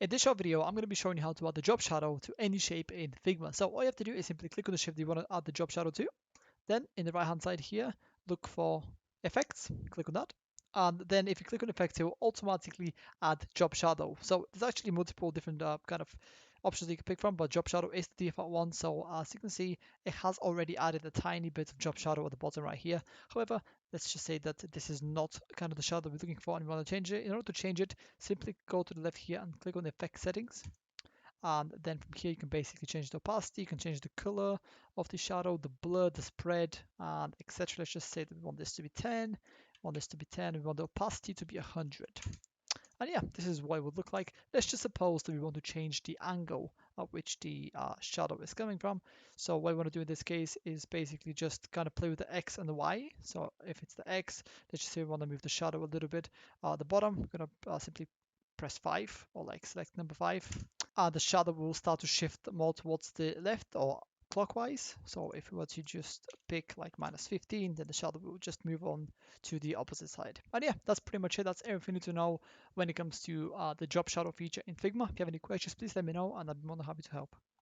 In this short video, I'm going to be showing you how to add the drop shadow to any shape in Figma. So all you have to do is simply click on the shape that you want to add the drop shadow to. Then in the right hand side here, look for effects, click on that. And then if you click on effects, it will automatically add drop shadow. So there's actually multiple different kind of options you can pick from, but drop shadow is the default one. So as you can see, it has already added a tiny bit of drop shadow at the bottom right here. However, let's just say that this is not kind of the shadow we're looking for and we want to change it. In order to change it, simply go to the left here and click on the effect settings. And then from here you can basically change the opacity, you can change the color of the shadow, the blur, the spread, and etc. Let's just say that we want this to be 10, we want this to be 10, we want the opacity to be 100. And yeah, this is what it would look like. Let's just suppose that we want to change the angle at which the shadow is coming from. So what I want to do in this case is basically just kind of play with the X and the Y. So if it's the X, let's just say we want to move the shadow a little bit. At the bottom, we're going to simply press 5 or like select number 5. The shadow will start to shift more towards the left or clockwise. So if we were to just pick like -15, then the shadow will just move on to the opposite side. And yeah, that's pretty much it. That's everything you need to know when it comes to the drop shadow feature in Figma. If you have any questions, please let me know and I'd be more than happy to help.